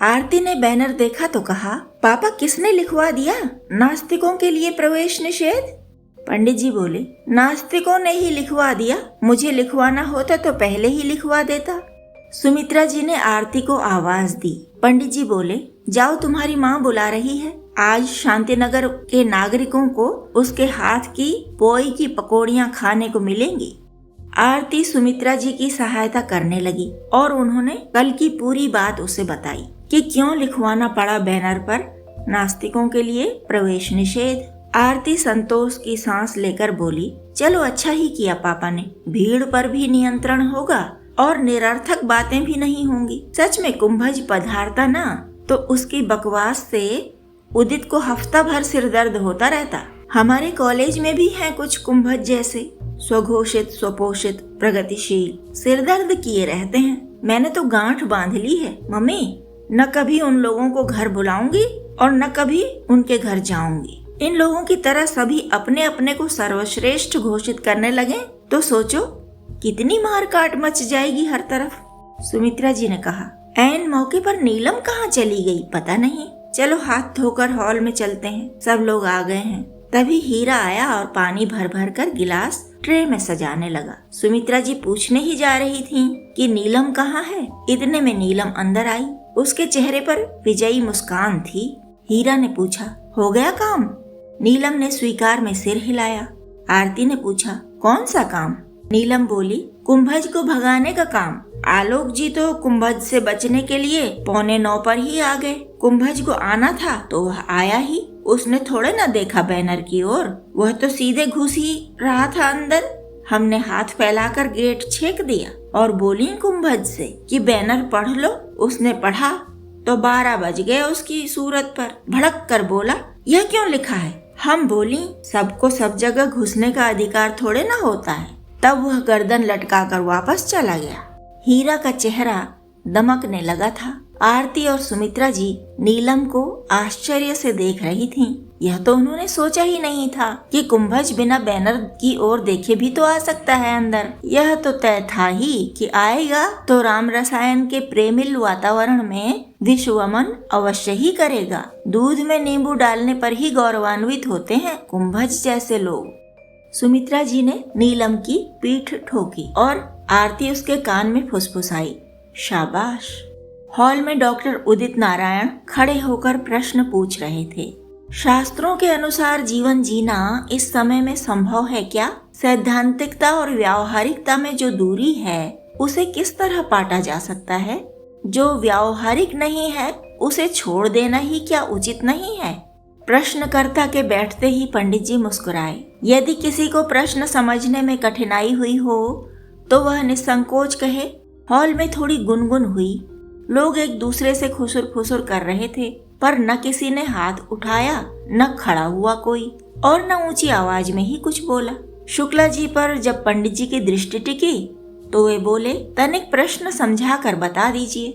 आरती ने बैनर देखा तो कहा, पापा किसने लिखवा दिया नास्तिकों के लिए प्रवेश निषेध? पंडित जी बोले, नास्तिकों ने ही लिखवा दिया, मुझे लिखवाना होता तो पहले ही लिखवा देता। सुमित्रा जी ने आरती को आवाज दी। पंडित जी बोले, जाओ तुम्हारी माँ बुला रही है। आज शांतिनगर के नागरिकों को उसके हाथ की पोई की पकौड़ियाँ खाने को मिलेंगी। आरती सुमित्रा जी की सहायता करने लगी और उन्होंने कल की पूरी बात उसे बताई कि क्यों लिखवाना पड़ा बैनर पर नास्तिकों के लिए प्रवेश निषेध। आरती संतोष की सांस लेकर बोली, चलो अच्छा ही किया पापा ने, भीड़ पर भी नियंत्रण होगा और निरर्थक बातें भी नहीं होंगी। सच में कुंभज पधारता ना तो उसकी बकवास से उदित को हफ्ता भर सिर दर्द होता रहता। हमारे कॉलेज में भी हैं कुछ कुंभज जैसे, स्वघोषित स्वपोषित प्रगतिशील, सिर दर्द किए रहते हैं। मैंने तो गांठ बांध ली है मम्मी, न कभी उन लोगों को घर बुलाऊंगी और न कभी उनके घर जाऊंगी। इन लोगों की तरह सभी अपने अपने को सर्वश्रेष्ठ घोषित करने लगे तो सोचो कितनी मार काट मच जाएगी हर तरफ। सुमित्रा जी ने कहा, ऐन मौके पर नीलम कहाँ चली गई पता नहीं, चलो हाथ धोकर हॉल में चलते हैं। सब लोग आ गए हैं। तभी हीरा आया और पानी भर भर कर गिलास ट्रे में सजाने लगा। सुमित्रा जी पूछने ही जा रही थीं कि नीलम कहाँ है, इतने में नीलम अंदर आई। उसके चेहरे पर विजयी मुस्कान थी। हीरा ने पूछा, हो गया काम? नीलम ने स्वीकार में सिर हिलाया। आरती ने पूछा, कौन सा काम? नीलम बोली, कुंभज को भगाने का काम। आलोक जी तो कुंभज से बचने के लिए 8:45 पर ही आ गए। कुंभज को आना था तो वह आया ही, उसने थोड़े ना देखा बैनर की ओर, वह तो सीधे घुस ही रहा था अंदर। हमने हाथ फैलाकर गेट छेक दिया और बोली कुंभज से कि बैनर पढ़ लो। उसने पढ़ा तो 12 बज गए उसकी सूरत पर। भड़क कर बोला, यह क्यों लिखा है? हम बोली, सबको सब जगह घुसने का अधिकार थोड़े ना होता है। तब वह गर्दन लटकाकर वापस चला गया। हीरा का चेहरा दमकने लगा था। आरती और सुमित्रा जी नीलम को आश्चर्य से देख रही थीं। यह तो उन्होंने सोचा ही नहीं था कि कुंभज बिना बैनर की ओर देखे भी तो आ सकता है अंदर। यह तो तय था ही कि आएगा तो राम रसायन के प्रेमिल वातावरण में विश्वमन अवश्य ही करेगा। दूध में नींबू डालने पर ही गौरवान्वित होते हैं कुंभज जैसे लोग। सुमित्रा जी ने नीलम की पीठ ठोकी और आरती उसके कान में फुसफुसाई, शाबाश। हॉल में डॉक्टर उदित नारायण खड़े होकर प्रश्न पूछ रहे थे। शास्त्रों के अनुसार जीवन जीना इस समय में संभव है क्या? सैद्धांतिकता और व्यावहारिकता में जो दूरी है उसे किस तरह पाटा जा सकता है? जो व्यावहारिक नहीं है उसे छोड़ देना ही क्या उचित नहीं है? प्रश्नकर्ता के बैठते ही पंडित जी मुस्कुराए। यदि किसी को प्रश्न समझने में कठिनाई हुई हो तो वह निसंकोच कहे। हॉल में थोड़ी गुनगुन हुई। लोग एक दूसरे से खुसुर फुसुर कर रहे थे, पर न किसी ने हाथ उठाया, न खड़ा हुआ कोई, और न ऊंची आवाज में ही कुछ बोला। शुक्ला जी पर जब पंडित जी की दृष्टि टिकी तो वे बोले, तनिक प्रश्न समझा कर बता दीजिए।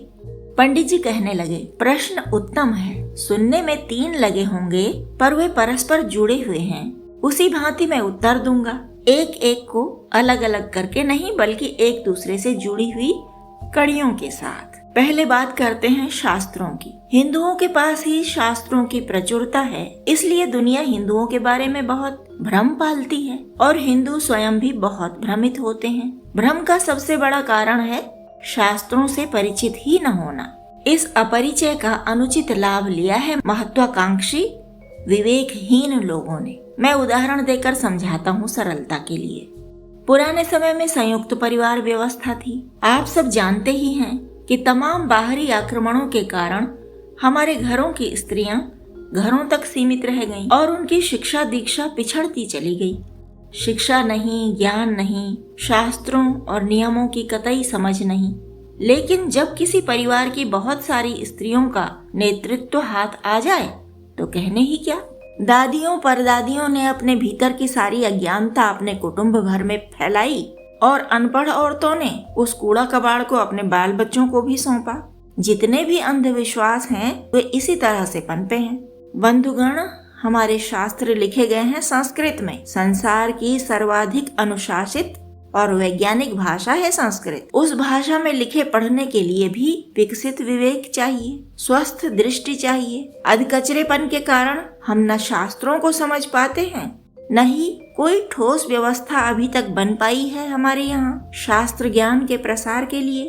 पंडित जी कहने लगे, प्रश्न उत्तम है। सुनने में 3 लगे होंगे पर वे परस्पर जुड़े हुए हैं। उसी भांति मैं उत्तर दूंगा, एक एक को अलग अलग करके नहीं, बल्कि एक दूसरे से जुड़ी हुई कड़ियों के साथ। पहले बात करते हैं शास्त्रों की। हिंदुओं के पास ही शास्त्रों की प्रचुरता है, इसलिए दुनिया हिंदुओं के बारे में बहुत भ्रम पालती है और हिंदू स्वयं भी बहुत भ्रमित होते हैं। भ्रम का सबसे बड़ा कारण है शास्त्रों से परिचित ही न होना। इस अपरिचय का अनुचित लाभ लिया है महत्वाकांक्षी विवेकहीन लोगों ने। मैं उदाहरण देकर समझाता हूँ सरलता के लिए। पुराने समय में संयुक्त परिवार व्यवस्था थी। आप सब जानते ही हैं कि तमाम बाहरी आक्रमणों के कारण हमारे घरों की स्त्रियां घरों तक सीमित रह गईं और उनकी शिक्षा दीक्षा पिछड़ती चली गई। शिक्षा नहीं, ज्ञान नहीं, शास्त्रों और नियमों की कतई समझ नहीं। लेकिन जब किसी परिवार की बहुत सारी स्त्रियों का नेतृत्व हाथ आ जाए तो कहने ही क्या। दादियों परदादियों ने अपने भीतर की सारी अज्ञानता अपने कुटुंब भर में फैलाई और अनपढ़ औरतों ने उस कूड़ा कबाड़ को अपने बाल बच्चों को भी सौंपा। जितने भी अंधविश्वास हैं वे इसी तरह से पनपे हैं। बंधुगण, हमारे शास्त्र लिखे गए हैं संस्कृत में। संसार की सर्वाधिक अनुशासित और वैज्ञानिक भाषा है संस्कृत। उस भाषा में लिखे पढ़ने के लिए भी विकसित विवेक चाहिए, स्वस्थ दृष्टि चाहिए। अधकचरेपन के कारण हम न शास्त्रों को समझ पाते हैं, न ही कोई ठोस व्यवस्था अभी तक बन पाई है हमारे यहाँ शास्त्र ज्ञान के प्रसार के लिए।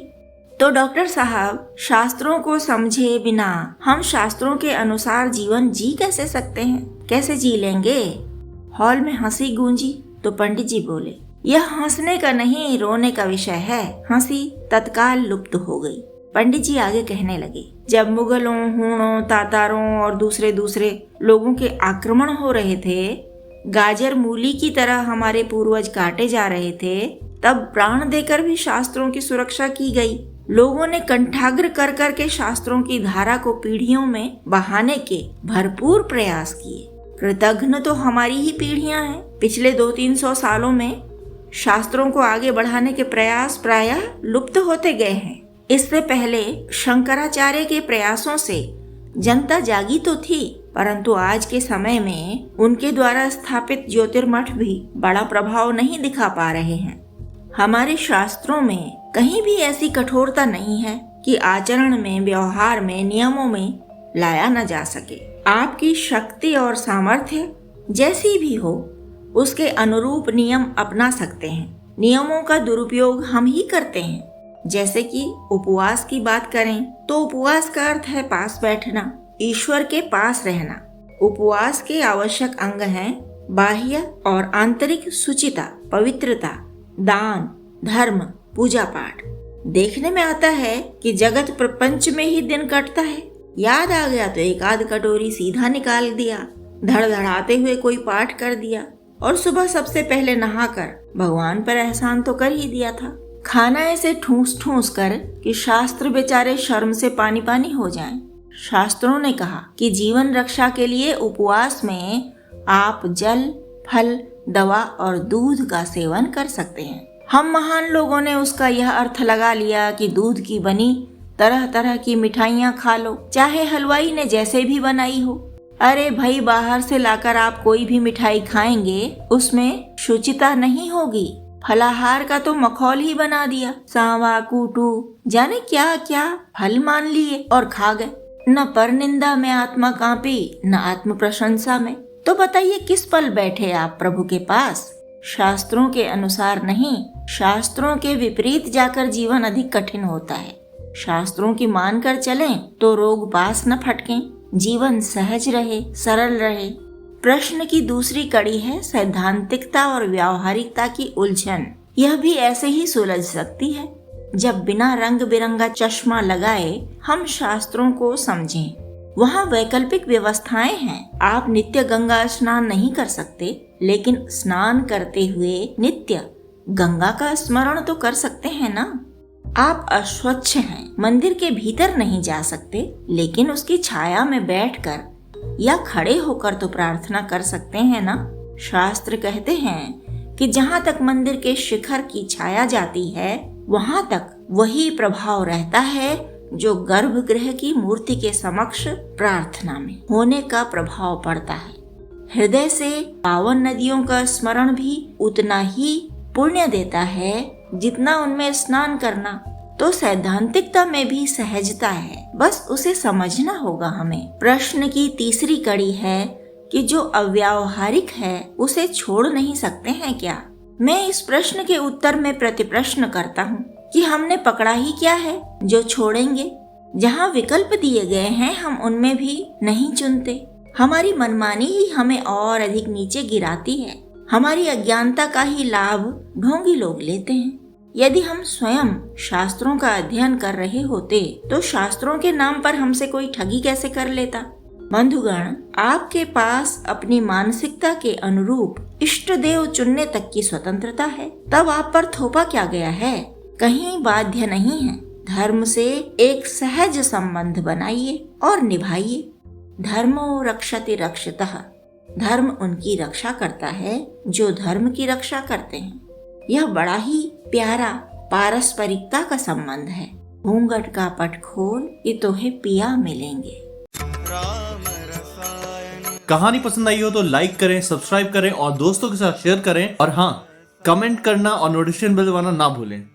तो डॉक्टर साहब, शास्त्रों को समझे बिना हम शास्त्रों के अनुसार जीवन जी कैसे सकते हैं? कैसे जी लेंगे? हॉल में हंसी गूंजी तो पंडित जी बोले, यह हंसने का नहीं, रोने का विषय है। हंसी तत्काल लुप्त हो गई। पंडित जी आगे कहने लगे, जब मुगलों, हूणों, तातारों और दूसरे लोगों के आक्रमण हो रहे थे, गाजर मूली की तरह हमारे पूर्वज काटे जा रहे थे, तब प्राण देकर भी शास्त्रों की सुरक्षा की गई। लोगों ने कंठाग्र कर कर के शास्त्रों की धारा को पीढ़ियों में बहाने के भरपूर प्रयास किए। कृतघ्न तो हमारी ही पीढ़ियां हैं। पिछले 200-300 सालों में शास्त्रों को आगे बढ़ाने के प्रयास प्रायः लुप्त होते गए हैं। इससे पहले शंकराचार्य के प्रयासों से जनता जागी तो थी, परंतु आज के समय में उनके द्वारा स्थापित ज्योतिर्मठ भी बड़ा प्रभाव नहीं दिखा पा रहे हैं। हमारे शास्त्रों में कहीं भी ऐसी कठोरता नहीं है कि आचरण में, व्यवहार में, नियमों में लाया न जा सके। आपकी शक्ति और सामर्थ्य जैसी भी हो, उसके अनुरूप नियम अपना सकते हैं। नियमों का दुरुपयोग हम ही करते हैं। जैसे कि उपवास की बात करें तो उपवास का अर्थ है पास बैठना, ईश्वर के पास रहना। उपवास के आवश्यक अंग हैं बाह्य और आंतरिक शुचिता, पवित्रता, दान, धर्म, पूजा पाठ। देखने में आता है कि जगत प्रपंच में ही दिन कटता है। याद आ गया तो एक आध कटोरी सीधा निकाल दिया, धड़धड़ाते हुए कोई पाठ कर दिया और सुबह सबसे पहले नहाकर भगवान पर एहसान तो कर ही दिया था। खाना ऐसे ठूस ठूस कर कि शास्त्र बेचारे शर्म से पानी पानी हो जाएं। शास्त्रों ने कहा कि जीवन रक्षा के लिए उपवास में आप जल, फल, दवा और दूध का सेवन कर सकते हैं। हम महान लोगों ने उसका यह अर्थ लगा लिया कि दूध की बनी तरह तरह की मिठाइयाँ खा लो, चाहे हलवाई ने जैसे भी बनाई हो। अरे भाई, बाहर से लाकर आप कोई भी मिठाई खाएंगे, उसमें शुचिता नहीं होगी। फलाहार का तो मखौल ही बना दिया। सांवा, कूटू, जाने क्या क्या फल मान लिए और खा गए। न परनिंदा में आत्मा कांपी, न आत्म प्रशंसा में। तो बताइए, किस पल बैठे आप प्रभु के पास? शास्त्रों के अनुसार नहीं, शास्त्रों के विपरीत जाकर जीवन अधिक कठिन होता है। शास्त्रों की मानकर चलें तो रोग पास न फटकें, जीवन सहज रहे, सरल रहे। प्रश्न की दूसरी कड़ी है सैद्धांतिकता और व्यावहारिकता की उलझन। यह भी ऐसे ही सुलझ सकती है जब बिना रंग बिरंगा चश्मा लगाए हम शास्त्रों को समझें। वहाँ वैकल्पिक व्यवस्थाएं हैं। आप नित्य गंगा स्नान नहीं कर सकते, लेकिन स्नान करते हुए नित्य गंगा का स्मरण तो कर सकते हैं ना। आप अस्वच्छ हैं, मंदिर के भीतर नहीं जा सकते, लेकिन उसकी छाया में बैठकर या खड़े होकर तो प्रार्थना कर सकते हैं ना। शास्त्र कहते हैं कि जहाँ तक मंदिर के शिखर की छाया जाती है, वहाँ तक वही प्रभाव रहता है जो गर्भगृह की मूर्ति के समक्ष प्रार्थना में होने का प्रभाव पड़ता है। हृदय से पावन नदियों का स्मरण भी उतना ही पुण्य देता है जितना उनमें स्नान करना। तो सैद्धांतिकता में भी सहजता है, बस उसे समझना होगा हमें। प्रश्न की तीसरी कड़ी है कि जो अव्यावहारिक है उसे छोड़ नहीं सकते हैं क्या? मैं इस प्रश्न के उत्तर में प्रतिप्रश्न करता हूँ कि हमने पकड़ा ही क्या है जो छोड़ेंगे? जहाँ विकल्प दिए गए हैं हम उनमें भी नहीं चुनते। हमारी मनमानी ही हमें और अधिक नीचे गिराती है। हमारी अज्ञानता का ही लाभ ढोंगी लोग लेते हैं। यदि हम स्वयं शास्त्रों का अध्ययन कर रहे होते तो शास्त्रों के नाम पर हमसे कोई ठगी कैसे कर लेता? बंधुगण, आपके पास अपनी मानसिकता के अनुरूप इष्ट देव चुनने तक की स्वतंत्रता है। तब आप पर थोपा क्या गया है? कहीं बाध्य नहीं है। धर्म से एक सहज संबंध बनाइए और निभाइए। धर्मो रक्षति रक्षितः। धर्म उनकी रक्षा करता है जो धर्म की रक्षा करते हैं। यह बड़ा ही प्यारा पारस्परिकता का संबंध है। घूंघट का पट खोल, ये तोहे पिया मिलेंगे। कहानी पसंद आई हो तो लाइक करें, सब्सक्राइब करें और दोस्तों के साथ शेयर करें। और हाँ, कमेंट करना और नोटिफिकेशन बेल दबाना ना भूलें।